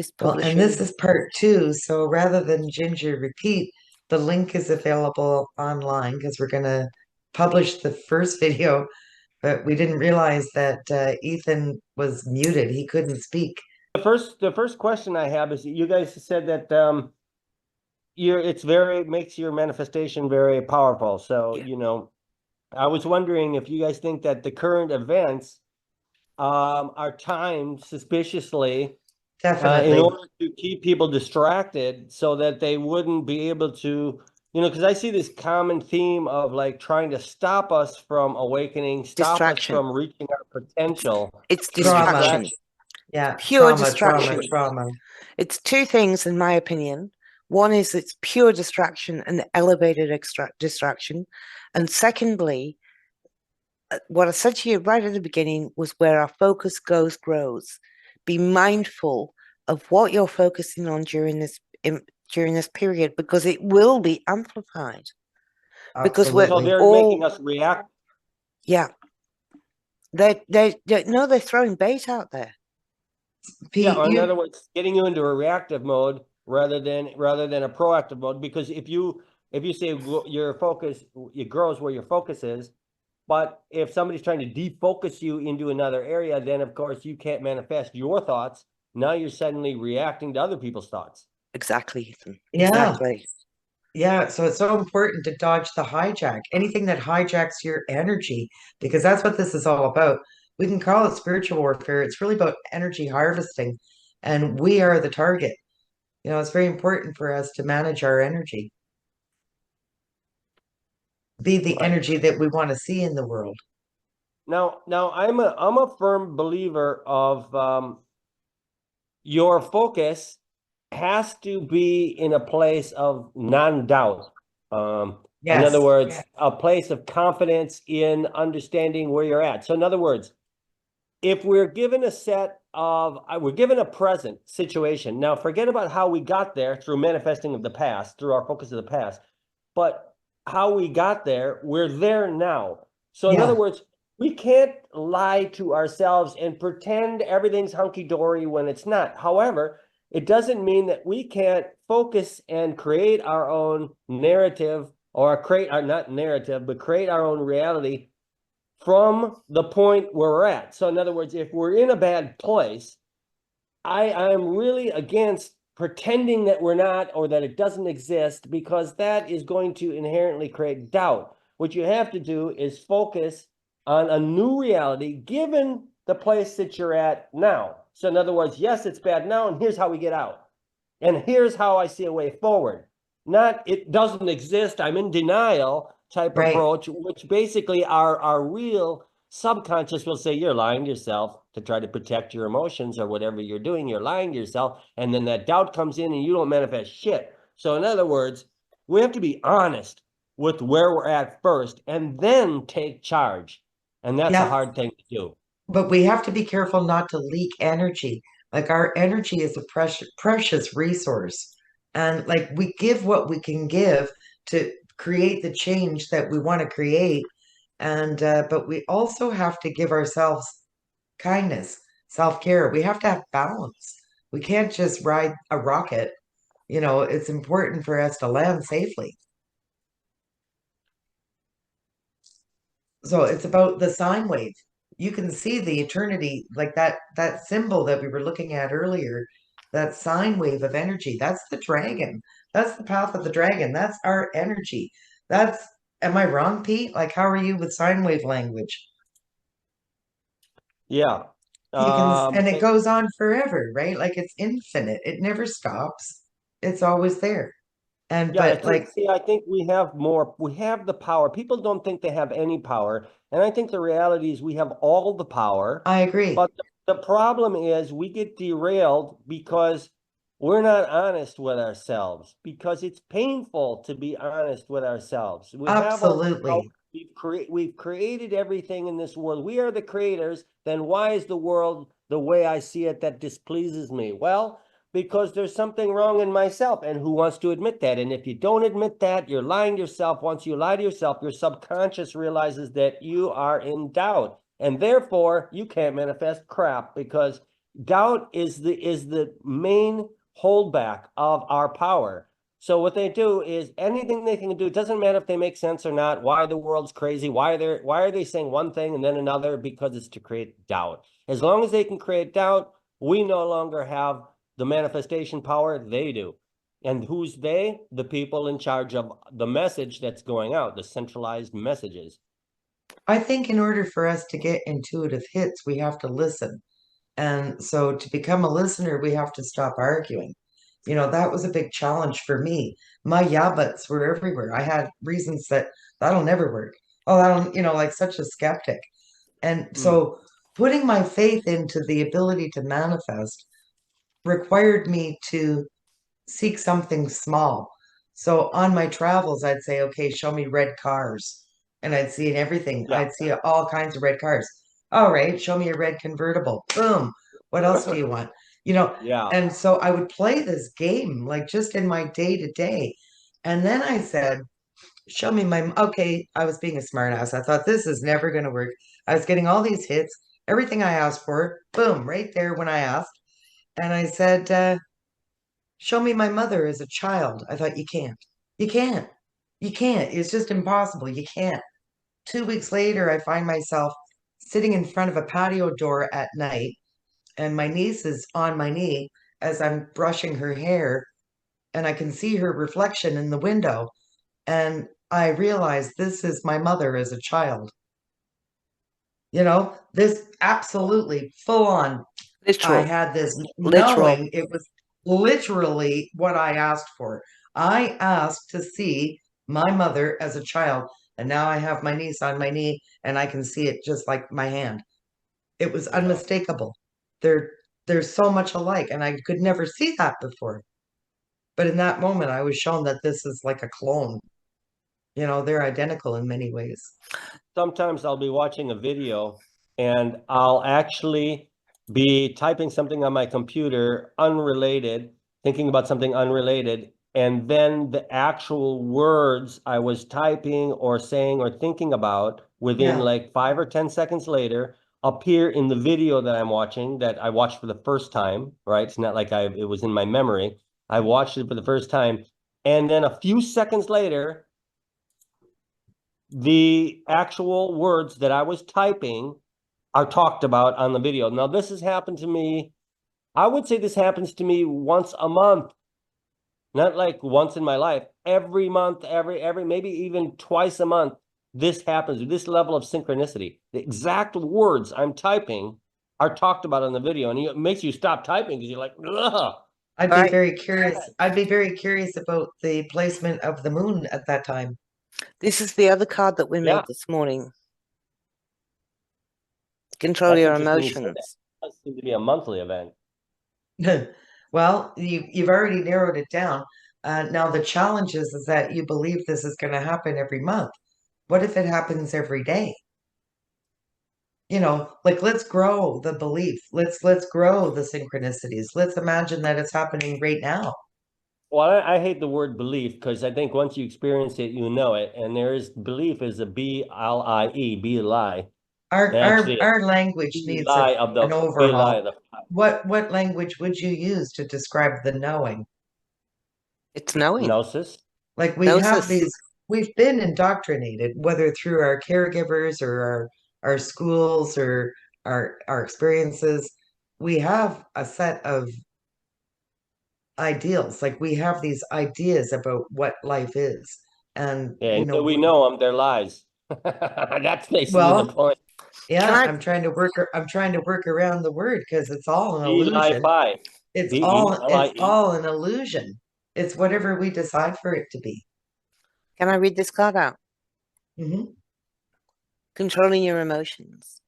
this Well, and this publishing. is part two. So rather than Ginger repeat, the link is available online because we're going to publish the first video, but we didn't realize that Ethan was muted. He couldn't speak. The first question I have is you guys said that it makes your manifestation very powerful. So, I was wondering if you guys think that the current events are timed suspiciously in Definitely. order to keep people distracted so that they wouldn't be able to, because I see this common theme of like trying to stop us from awakening, stop us Distraction. from reaching our potential. It's Trauma. distraction. Yeah, Pure trauma, trauma, distraction. trauma. It's two things, in my opinion. One is it's pure distraction and elevated distraction. And secondly, what I said to you right at the beginning was where our focus grows. Be mindful of what you're focusing on during this period, because it will be amplified. Because we're So they're all making us react. yeah. They're throwing bait out there. Yeah, Pete, or in other words, getting you into a reactive mode rather than a proactive mode. Because if you say your focus, it grows where your focus is, but if somebody's trying to defocus you into another area, then of course you can't manifest your thoughts. Now you're suddenly reacting to other people's thoughts. Exactly, Ethan. yeah, Exactly. yeah. So it's so important to dodge the hijack, anything that hijacks your energy, because that's what this is all about. We can call it spiritual warfare. It's really about energy harvesting, and we are the target. It's very important for us to manage our energy, be the Right. energy that we want to see in the world. Now I'm a firm believer of your focus has to be in a place of non-doubt. In other Yes, words, a place of confidence in understanding where you're at. So in other words, if we're given we're given a present situation. Now, forget about how we got there through manifesting of the past, through our focus of the past, but how we got there, we're there now. So in other yeah, words, we can't lie to ourselves and pretend everything's hunky-dory when it's not. However, it doesn't mean that we can't focus and create our own narrative, or create our, not narrative, but create our own reality from the point where we're at. So in other words, if we're in a bad place, I'm really against pretending that we're not, or that it doesn't exist, because that is going to inherently create doubt. What you have to do is focus on a new reality given the place that you're at now. So in other words, yes, it's bad now, and here's how we get out. And here's how I see a way forward. Not it doesn't exist, I'm in denial type right. approach, which basically our real subconscious will say you're lying to yourself to try to protect your emotions or whatever you're doing. You're lying to yourself. And then that doubt comes in and you don't manifest shit. So in other words, we have to be honest with where we're at first and then take charge. And that's a Yeah, hard thing to do. but we have to be careful not to leak energy. Like our energy is a precious resource. And like we give what we can give to create the change that we want to create. And but we also have to give ourselves kindness, self-care. We have to have balance. We can't just ride a rocket. It's important for us to land safely. So it's about the sine wave. You can see the eternity, like that symbol that we were looking at earlier, that sine wave of energy. That's the dragon. That's the path of the dragon. That's our energy. That's, am I wrong, Pete? Like, how are you with sine wave language? Yeah. You can, and it goes on forever, right? Like it's infinite. It never stops. It's always there. And Yeah, but like I think we have the power. People don't think they have any power. And I think the reality is we have all the power. I agree. But the problem is we get derailed because we're not honest with ourselves, because it's painful to be honest with ourselves. We have all the power. Absolutely. We've created everything in this world. We are the creators. Then why is the world the way I see it that displeases me? Well, because there's something wrong in myself. And who wants to admit that? And if you don't admit that, you're lying to yourself. Once you lie to yourself, your subconscious realizes that you are in doubt. And therefore, you can't manifest crap because doubt is the main holdback of our power. So what they do is anything they can do, it doesn't matter if they make sense or not, why the world's crazy, why are they saying one thing and then another, because it's to create doubt. As long as they can create doubt, we no longer have the manifestation power, they do. And who's they? The people in charge of the message that's going out, the centralized messages. I think in order for us to get intuitive hits, we have to listen. And so to become a listener, we have to stop arguing. That was a big challenge for me. My yeah buts were everywhere. I had reasons that that'll never work. Oh, that'll, like such a skeptic. And so putting my faith into the ability to manifest required me to seek something small. So on my travels, I'd say, okay, show me red cars. And I'd see in everything, Yeah. I'd see all kinds of red cars. All right, show me a red convertible. Boom. What else do you want? Yeah. And so I would play this game, like just in my day to day. And then I said, show me okay, I was being a smartass. I thought this is never going to work. I was getting all these hits, everything I asked for, boom, right there when I asked. And I said, show me my mother as a child. I thought, you can't. You can't. You can't. It's just impossible. You can't. 2 weeks later, I find myself sitting in front of a patio door at night, and my niece is on my knee as I'm brushing her hair, and I can see her reflection in the window. And I realize this is my mother as a child. This absolutely full on. I Literal, had this literal. knowing it was literally what I asked for. I asked to see my mother as a child, and now I have my niece on my knee, and I can see it just like my hand. It was unmistakable. They're so much alike, and I could never see that before. But in that moment, I was shown that this is like a clone. They're identical in many ways. Sometimes I'll be watching a video and I'll actually be typing something on my computer unrelated, thinking about something unrelated, and then the actual words I was typing or saying or thinking about within Yeah. like 5 or 10 seconds later appear in the video that I'm watching that I watched for the first time, right? It's not like it was in my memory. I watched it for the first time. And then a few seconds later, the actual words that I was typing are talked about on the video. Now, this has happened to me. I would say this happens to me once a month, not like once in my life. Every month, every maybe even twice a month, this happens. This level of synchronicity. The exact words I'm typing are talked about on the video, and it makes you stop typing because you're like, ugh. I'd be very curious. I'd be very curious about the placement of the moon at that time. This is the other card that we made this morning. Control your emotions. That seems to be a monthly event. Well, you've already narrowed it down. Now the challenge is that you believe this is going to happen every month. What if it happens every day? Like let's grow the belief. Let's grow the synchronicities. Let's imagine that it's happening right now. Well, I hate the word belief because I think once you experience it, you know it. And belief is a B-L-I-E, be lie. Our language needs an overhaul. What language would you use to describe the knowing? It's knowing. Gnosis. Like we've been indoctrinated, whether through our caregivers or our schools or our experiences. We have a set of ideals. Like we have these ideas about what life is. And we know them, they're lies. That's basically the point. Yeah, I'm trying to work around the word because it's all an illusion. It's all an illusion. It's whatever we decide for it to be. Can I read this card out? Mm-hmm. Controlling your emotions.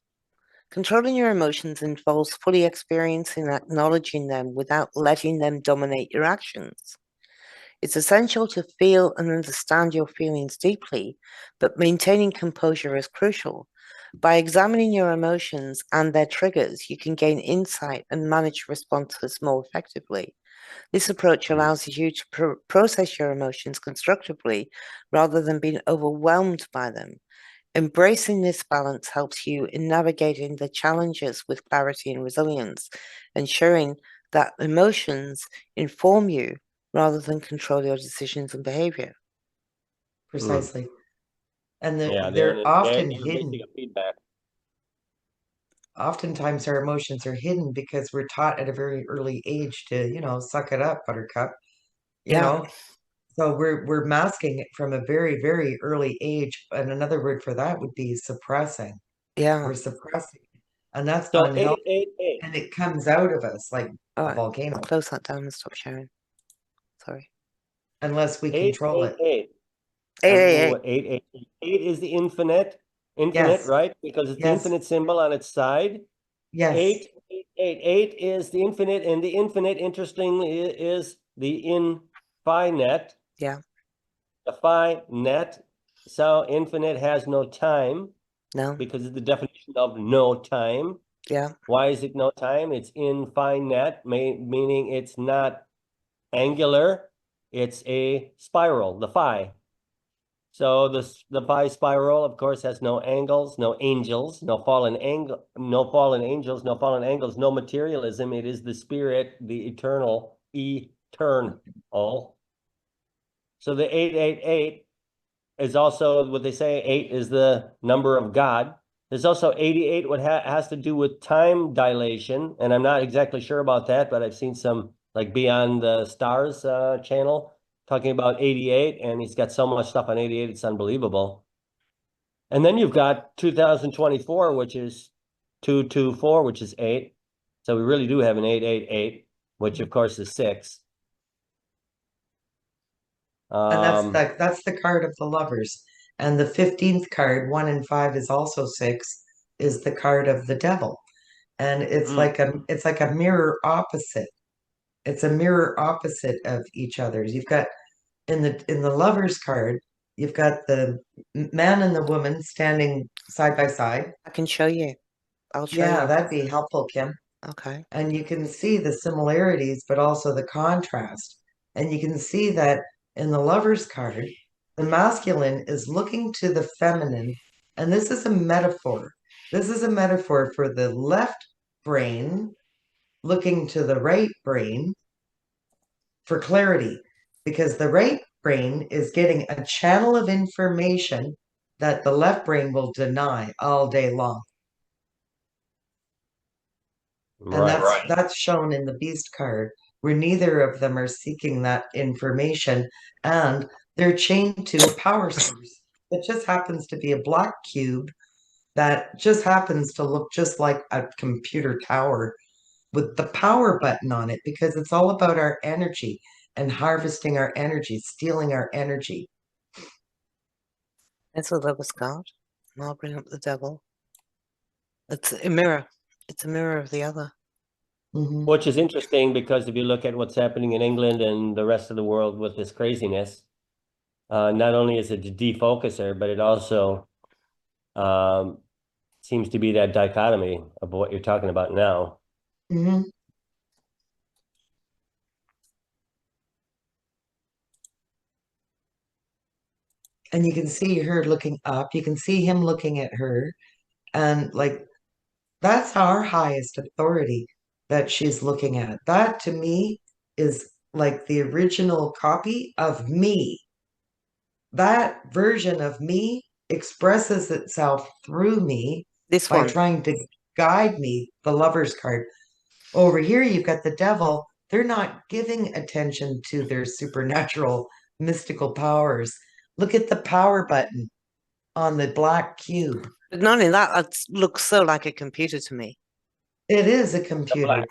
Controlling your emotions involves fully experiencing and acknowledging them without letting them dominate your actions. It's essential to feel and understand your feelings deeply, but maintaining composure is crucial. By examining your emotions and their triggers, you can gain insight and manage responses more effectively. This approach allows you to process your emotions constructively rather than being overwhelmed by them. Embracing this balance helps you in navigating the challenges with clarity and resilience, ensuring that emotions inform you rather than control your decisions and behavior. Precisely. And Yeah, they're they're often basing hidden. a feedback. Oftentimes our emotions are hidden because we're taught at a very early age to, suck it up, buttercup, you Yeah, know. So we're masking it from a very, very early age. And another word for that would be suppressing. yeah. We're suppressing it. And that's So unhealthy. 888. And it comes out of us like All a right, volcano close that down and stop sharing. Sorry. unless we control it. 888. Hey, Everything what 888. 8 is the infinite, Yes. right? Because it's the Yes. infinite symbol on its side. Yes. 888 is the infinite, and the infinite, interestingly, is the infinite. yeah, The finite. So infinite has no time no, because it's the definition of no time. yeah, Why is it no time? It's infinite, meaning it's not angular. It's a spiral, the phi. So the pi spiral, of course, has no angles, no angels, no fallen angels, no fallen angles, no materialism. It is the spirit, the eternal. So the 888 is also what they say. 8 is the number of God. There's also 88, what has to do with time dilation, and I'm not exactly sure about that, but I've seen some like Beyond the Stars channel talking about 88, and he's got so much stuff on 88, it's unbelievable. And then you've got 2024, which is 224, which is 8. So we really do have an 888, which of course is 6. And that's the card of the lovers. And the 15th card, 1 and 5 is also 6, is the card of the devil. And it's like a mirror opposite. It's a mirror opposite of each other's. You've got in the lovers card, you've got the man and the woman standing side by side. I can show you. I'll show Yeah, you. that'd be helpful, Kim. Okay. And you can see the similarities, but also the contrast. And you can see that in the lover's card, the masculine is looking to the feminine. And this is a metaphor. This is a metaphor for the left brain looking to the right brain for clarity, because the right brain is getting a channel of information that the left brain will deny all day long. And that's shown in the beast card, where neither of them are seeking that information, and they're chained to a power source. It just happens to be a black cube that just happens to look just like a computer tower with the power button on it, because it's all about our energy and harvesting our energy, stealing our energy. It's a lover's card. I'll bring up the devil. It's a mirror. It's a mirror of the other. Mm-hmm. Which is interesting because if you look at what's happening in England and the rest of the world with this craziness, not only is it a defocuser, but it also seems to be that dichotomy of what you're talking about now. Mm-hmm. And you can see her looking up. You can see him looking at her. And like, that's our highest authority that she's looking at. That to me is like the original copy of me. That version of me expresses itself through me This by one. trying to guide me, the lover's card. Over here, you've got the devil. They're not giving attention to their supernatural mystical powers. Look at the power button on the black cube. But not only that, it looks so like a computer to me. It is a computer.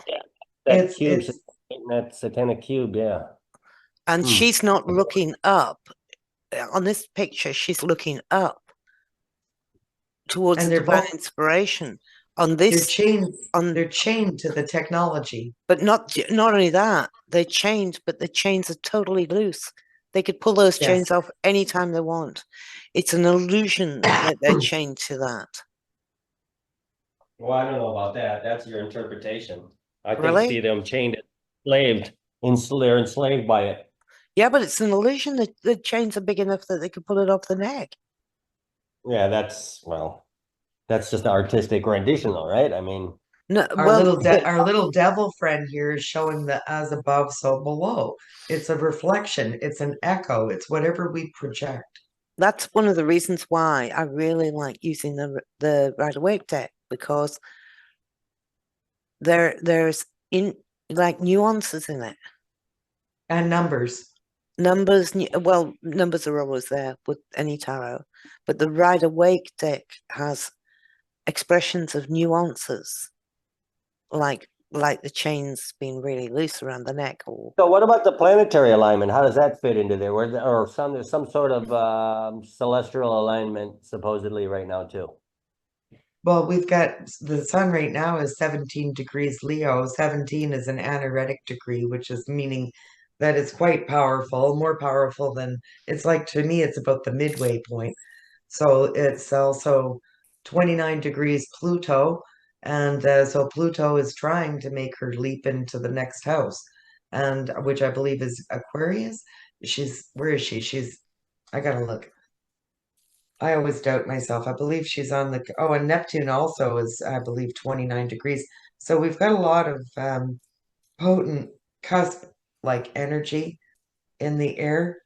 That satanic cube, yeah. And she's not looking up. On this picture, she's looking up towards the divine inspiration. On this, they're chained to the technology. But not only that, they're chained, but the chains are totally loose. They could pull those chains off anytime they want. It's an illusion that they're chained to that. Well, I don't know about that. That's your interpretation. I Really? think see them chained, enslaved, they're enslaved by it. Yeah, but it's an illusion that the chains are big enough that they could pull it off the neck. Yeah, that's just an artistic rendition, though, right? I mean, No, Our well, our little devil friend here is showing the as above, so below. It's a reflection. It's an echo. It's whatever we project. that's one of the reasons why I really like using the Rider Waite deck, because there's in like nuances in it. And numbers. Numbers, well, numbers are always there with any tarot, but the Rider Waite deck has expressions of nuances, like the chains being really loose around the neck, or so what about the planetary alignment? How does that fit into there? Or there's some sort of celestial alignment supposedly right now too. Well, we've got the sun right now is 17 degrees Leo. 17 is an anaretic degree, which is meaning that it's quite powerful, more powerful than it's like to me, it's about the midway point. So it's also 29 degrees Pluto. And so Pluto is trying to make her leap into the next house, and which I believe is Aquarius. Where is she? I gotta look. I always doubt myself. I believe she's on and Neptune also is, I believe, 29 degrees. So we've got a lot of potent cusp like energy in the air.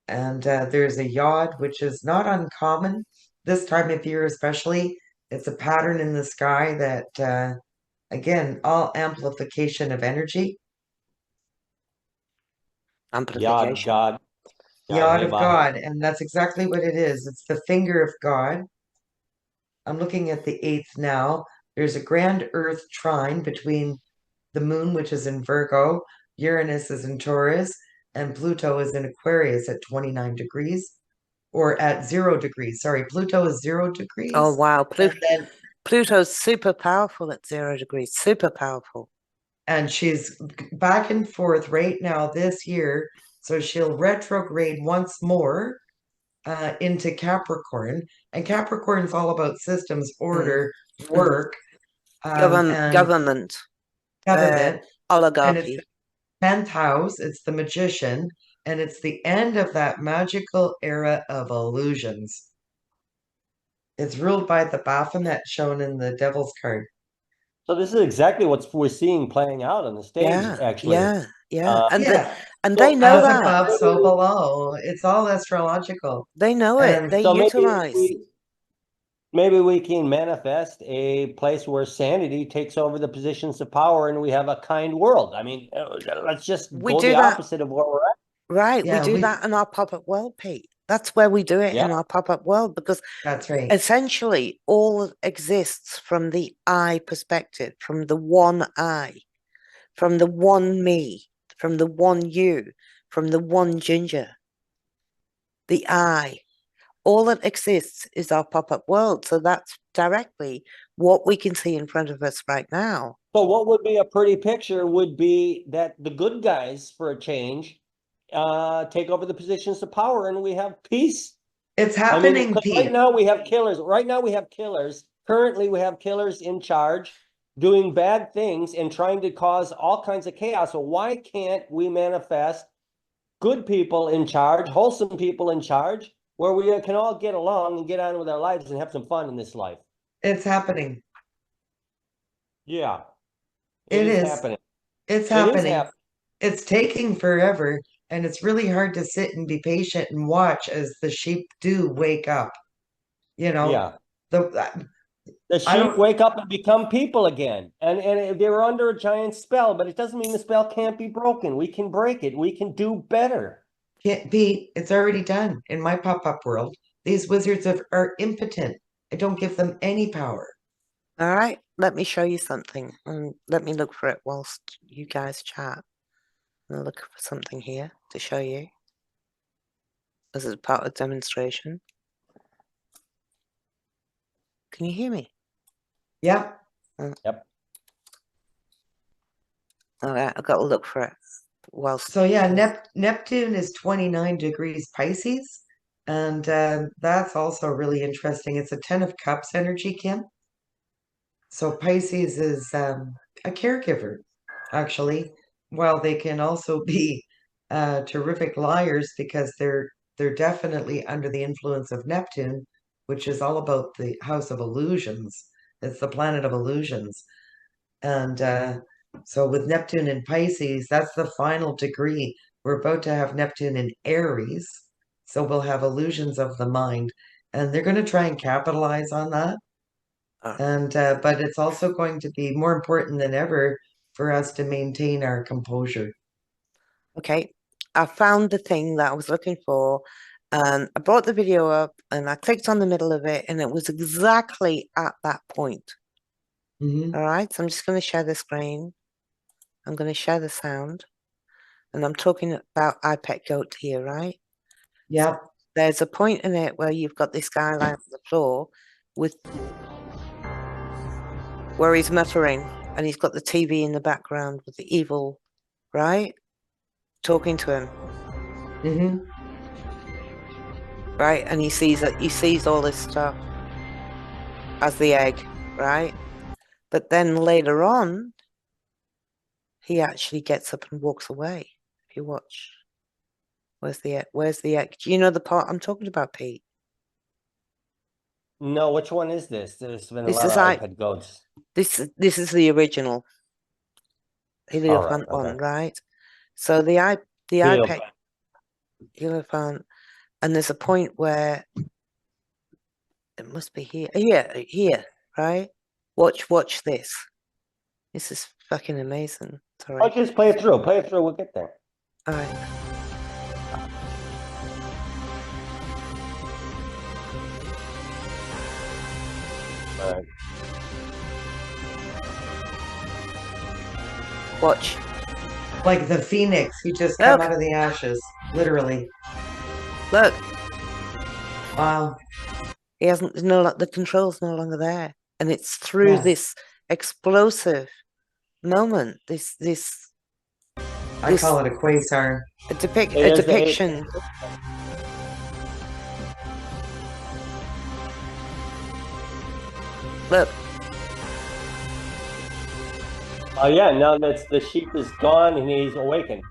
And there's a yod, which is not uncommon this time of year, especially. It's a pattern in the sky that, again, all amplification of energy. Yod, amplification. God, Yod Yod Hey of Bah. God. And that's exactly what it is. It's the finger of God. I'm looking at the eighth now. There's a grand earth trine between the moon, which is in Virgo, Uranus is in Taurus, and Pluto is in Aquarius at 29 degrees or at 0 degrees. Sorry, Pluto is 0 degrees. Oh wow, And then, Pluto's super powerful at 0 degrees, super powerful. and she's back and forth right now this year. So she'll retrograde once more into Capricorn. And Capricorn's all about systems, order, work, and Government, government. And it's oligarchy. 10th house, it's the magician, and it's the end of that magical era of illusions. It's ruled by the Baphomet shown in the Devil's card. So this is exactly what we're seeing playing out on the stage, Yeah, actually. yeah, Yeah, and they So know as that. above, so below. It's all astrological. They know it. And They so utilize. maybe we can manifest a place where sanity takes over the positions of power and we have a kind world. I mean, let's just We go do the that, opposite of where we're at. right? We yeah, do that in our pop-up world, Pete. That's where we do it Yeah. in our pop-up world, because that's right. essentially all exists from the I perspective, from the one I, from the one me, from the one you, from the one Ginger. The I. All that exists is our pop-up world. So that's directly what we can see in front of us right now. So what would be a pretty picture would be that the good guys, for a change, take over the positions of power and we have peace. It's I mean, happening, because right Pete. now we have killers. Right now we have killers. Currently we have killers in charge doing bad things and trying to cause all kinds of chaos. So why can't we manifest good people in charge, wholesome people in charge, where we can all get along and get on with our lives and have some fun in this life? It's happening. Yeah, it It is is. happening. It's It is happening. happening. It's taking forever, and it's really hard to sit and be patient and watch as the sheep do wake up. You know, Yeah. the The I sheep don't wake up and become people again. And they were under a giant spell, but it doesn't mean the spell can't be broken. We can break it. We can do better. can't be. It's already done in my pop-up world. These are impotent. I don't give them any power. All right, let me show you something. And let me look for it whilst you guys chat. I'll look for something here to show you. This is part of the demonstration. Can you hear me? Yep. Yep. All right, I've got to look for it whilst. So yeah, Neptune is 29 degrees Pisces, and that's also really interesting. It's a 10 of Cups energy, Kim. So Pisces is a caregiver, actually, while they can also be terrific liars because they're they're definitely under the influence of Neptune, which is all about the house of illusions. It's the planet of illusions. And so with Neptune in Pisces, that's the final degree. We're about to have Neptune in Aries. So we'll have illusions of the mind. And they're going to try and capitalize on that. Ah, And but it's also going to be more important than ever for us to maintain our composure. okay. I found the thing that I was looking for, and I brought the video up and I clicked on the middle of it, and it was exactly at that point. Mhm. All right. So I'm just going to share the screen. I'm going to share the sound. And I'm talking about iPet goat here, right? Yep. There's a point in it where you've got this guy lying on the floor with where he's muttering, and he's got the TV in the background with the evil, right? Talking to him, Hmm. right? And he sees all this stuff as the egg, right? But then later on, he actually gets up and walks away. If you watch, where's the egg? Where's the egg? Do you know the part I'm talking about, Pete? No, which one is this? There's been a This lot is of iPad goats. this is the original All right, Hierophant one, okay. right? So the Heel. iPad Hierophant, and there's a point where it must be here, right? Watch this. This is fucking amazing. I'll Sorry. just play it through. Play it through. We'll get there. All right. All right. Watch. Like the phoenix, he just come Look. out of the ashes, literally. Look. Wow. He hasn't. No, the control's no longer there, and it's through Yeah. this explosive moment. This I call it a quasar. a It is the eight. depiction. Look. Oh yeah, now that's the sheep is gone and he's awakened.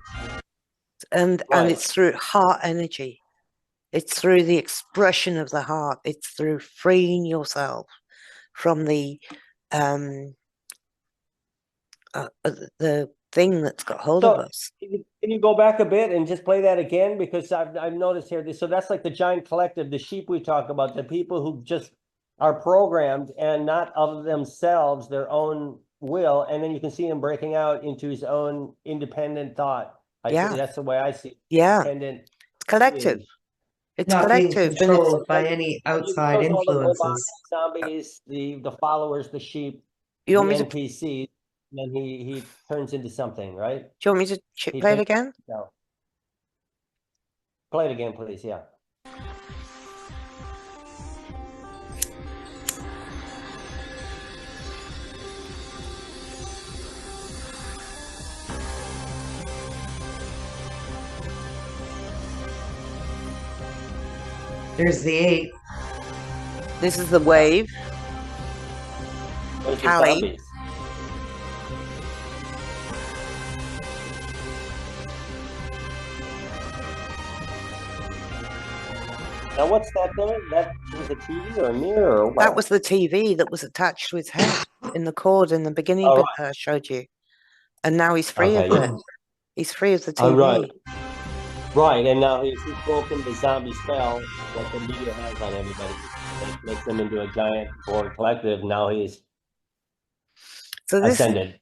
And Right. it's through heart energy. It's through the expression of the heart. It's through freeing yourself from the thing that's got hold of So us. can you go back a bit and just play that again? Because I've noticed here, so that's like the giant collective, the sheep we talk about, the people who just are programmed and not of themselves, their own will, and then you can see him breaking out into his own independent thought. Yeah. That's the way I see it. Yeah. Independent It's collective. being. It's Not being collective, and it's controlled by any outside Shows all the robots, influences. zombies, the followers, the sheep, you the want me to NPCs, and then he turns into something, right? do you want me to He play it turns again? No. Play it again, please. Yeah. There's the 8. This is the wave. There's the Callie. zombies. Now, what's that there? That was a TV or a mirror or what? That was the TV that was attached to his head in the cord in the beginning Oh, bit that I showed you. And now he's free Okay, of yeah. it. He's free of the Oh, TV. right. Right, and now he's broken the zombie spell that the media has on everybody. It makes him into a giant born collective. Now he's So this ascended.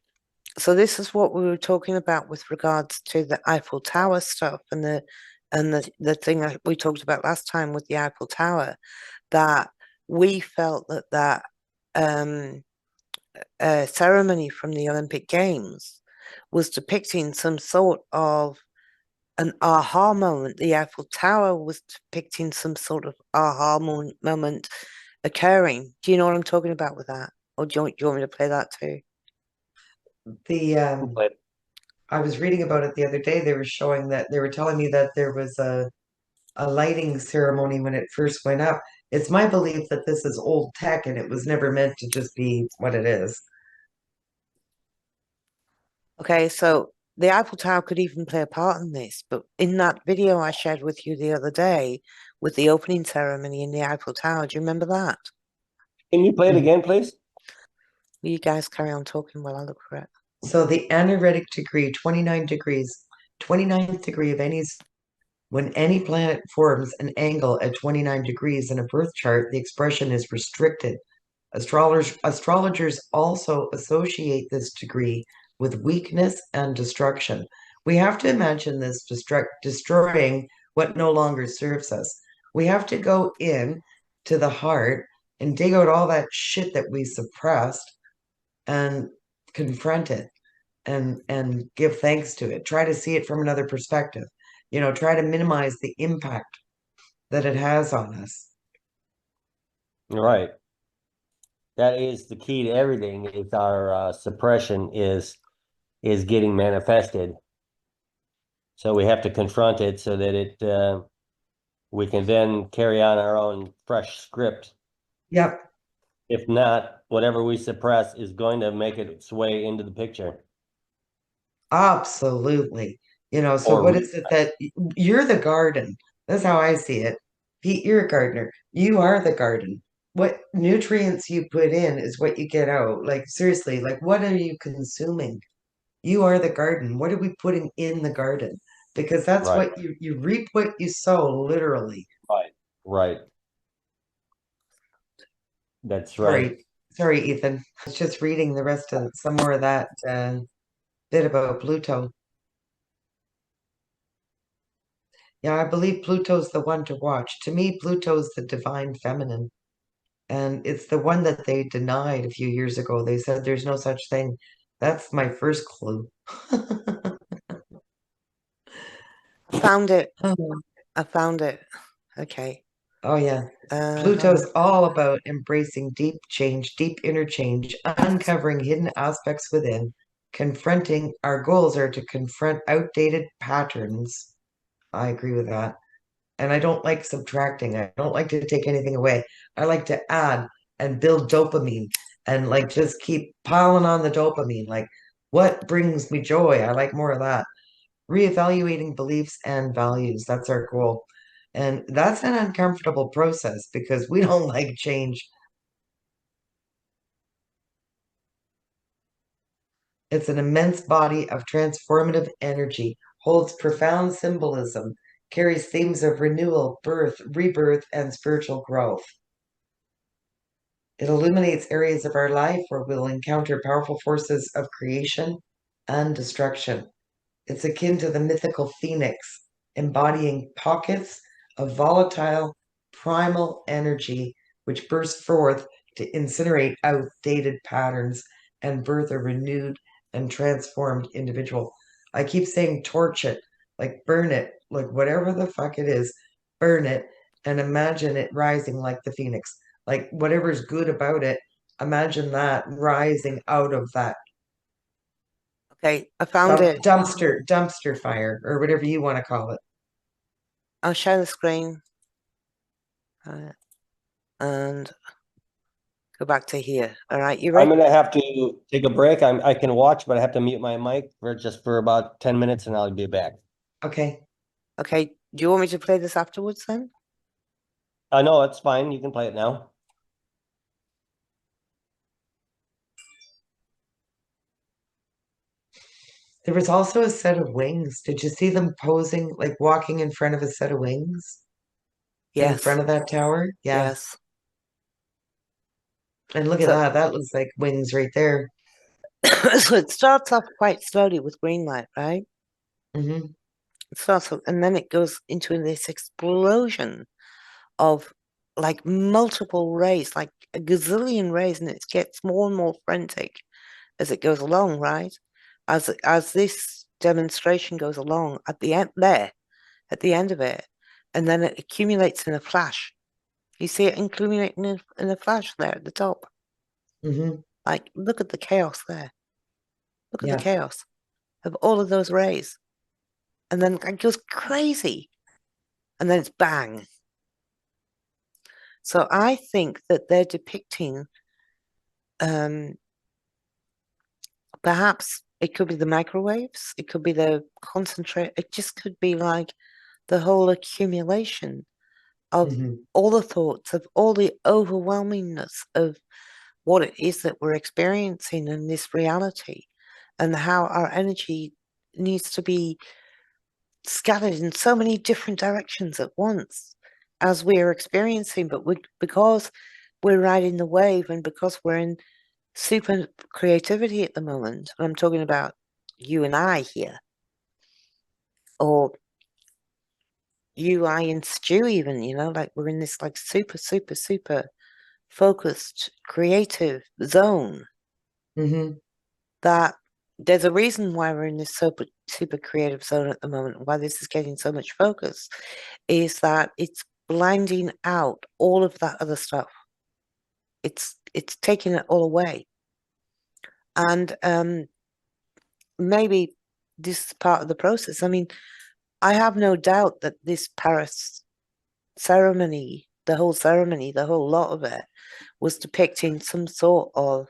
so this is what we were talking about with regards to the Eiffel Tower stuff and the thing that we talked about last time with the Eiffel Tower, that we felt that ceremony from the Olympic Games was depicting some sort of an aha moment. The Eiffel Tower was depicting some sort of aha moment occurring. Do you know what I'm talking about with that? Or do you want me to play that too? The I was reading about it the other day. They were showing that they were telling me that there was a lighting ceremony when it first went up. It's my belief that this is old tech and it was never meant to just be what it is. Okay, so the Eiffel Tower could even play a part in this. But in that video I shared with you the other day with the opening ceremony in the Eiffel Tower, do you remember that? Can you play it again, please? Will you guys carry on talking while I look for it? So the anaretic degree, 29 degrees, 29th degree of any, when any planet forms an angle at 29 degrees in a birth chart, the expression is restricted. Astrologers also associate this degree with weakness and destruction. We have to imagine this destroying what no longer serves us. We have to go in to the heart and dig out all that shit that we suppressed and confront it and give thanks to it. Try to see it from another perspective. Try to minimize the impact that it has on us. Right. That is the key to everything, is our suppression is getting manifested. So we have to confront it so that we can then carry on our own fresh script. Yep. If not, whatever we suppress is going to make its way into the picture. Absolutely. So Or what is it that you're the garden? That's how I see it. Pete, you're a gardener. You are the garden. What nutrients you put in is what you get out. Like, seriously, like, what are you consuming? You are the garden. What are we putting in the garden? Because that's Right. what you reap what you sow, literally. Right. Right. That's right. Sorry, Ethan. I was just reading the rest of some more of that bit about Pluto. Yeah, I believe Pluto's the one to watch. To me, Pluto's the divine feminine. And it's the one that they denied a few years ago. They said there's no such thing. That's my first clue. I found it. Oh, I found it. Okay. oh, yeah. Uh, Pluto's all about embracing deep change, deep interchange, uncovering hidden aspects within, confronting. Our goals are to confront outdated patterns. I agree with that. And I don't like subtracting. I don't like to take anything away. I like to add and build dopamine and like just keep piling on the dopamine. Like, what brings me joy? I like more of that. Reevaluating beliefs and values. That's our goal. And that's an uncomfortable process because we don't like change. It's an immense body of transformative energy, holds profound symbolism, carries themes of renewal, birth, rebirth, and spiritual growth. It illuminates areas of our life where we'll encounter powerful forces of creation and destruction. It's akin to the mythical phoenix, embodying pockets of volatile, primal energy which burst forth to incinerate outdated patterns and birth a renewed and transformed individual. I keep saying torch it, like burn it, like whatever the fuck it is, burn it and imagine it rising like the phoenix. Like whatever's good about it, imagine that rising out of that okay, I found it. dumpster fire or whatever you want to call it. I'll share the screen and go back to here. All right, you I'm ready? gonna have to take a break. I can watch, but I have to mute my mic for about 10 minutes and I'll be back. Okay. Okay, do you want me to play this afterwards then? No, it's fine. You can play it now. There was also a set of wings. Did you see them posing, like walking in front of a set of wings in Yes, front of that tower? Yeah. yes. And look at So, that. That looks like wings right there. so it starts off quite slowly with green light, right? Hmm. It starts off, and then it goes into this explosion of like multiple rays, like a gazillion rays, and it gets more and more frantic as it goes along, right? As this demonstration goes along at the end there, at the end of it, and then it accumulates in a flash. You see it accumulating in a flash there at the top. Hmm. Like, look at the chaos there. Look at the Yeah. chaos of all of those rays. And then it goes crazy. And then it's bang. So I think that they're depicting perhaps it could be the microwaves, it could be the concentrate, it just could be like the whole accumulation of Mm-hmm. all the thoughts, of all the overwhelmingness of what it is that we're experiencing in this reality, and how our energy needs to be scattered in so many different directions at once as we are experiencing. But because we're riding the wave, and because we're in super creativity at the moment, and I'm talking about you and I here, or you, I, and Stu, even, like we're in this like super, super, super focused creative zone, Mm-hmm. that there's a reason why we're in this super, super creative zone at the moment, why this is getting so much focus, is that it's blinding out all of that other stuff. It's taking it all away. And maybe this is part of the process. I mean, I have no doubt that this Paris ceremony, the whole lot of it, was depicting some sort of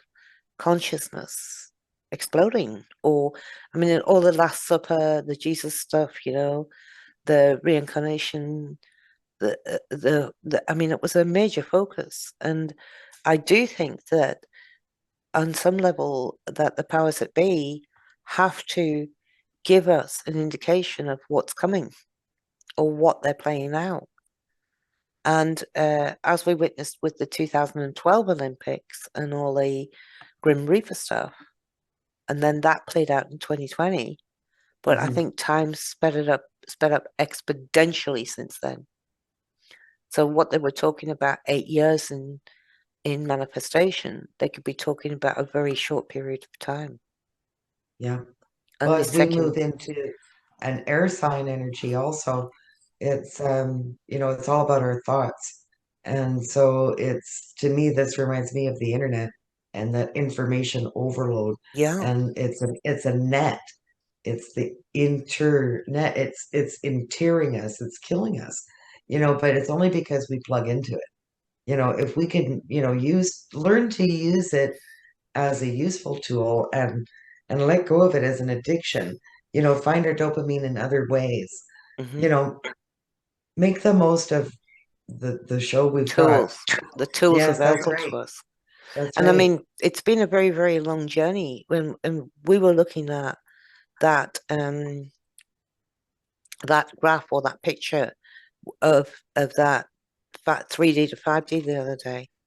consciousness exploding. Or, I mean, all the Last Supper, the Jesus stuff, the reincarnation, I mean, it was a major focus. And I do think that on some level that the powers that be have to give us an indication of what's coming or what they're playing out. And as we witnessed with the 2012 Olympics and all the Grim Reaper stuff, and then that played out in 2020, but I Mm-hmm. think time sped up exponentially since then. So what they were talking about 8 years in manifestation, they could be talking about a very short period of time. Yeah. And Well, this as we move second, into an air sign energy also, it's it's all about our thoughts. And so it's, to me, this reminds me of the internet and that information overload. yeah, And it's a net. It's the internet. It's entering us, it's killing us, but it's only because we plug into it. If we can, learn to use it as a useful tool, and let go of it as an addiction, find our dopamine in other ways, hmm you know make the most of the show we've got. the tools Yes, that's available right. to us. That's And I right. mean, it's been a very, very long journey. When we were looking at that that graph or that picture of that 3D to 5D the other day,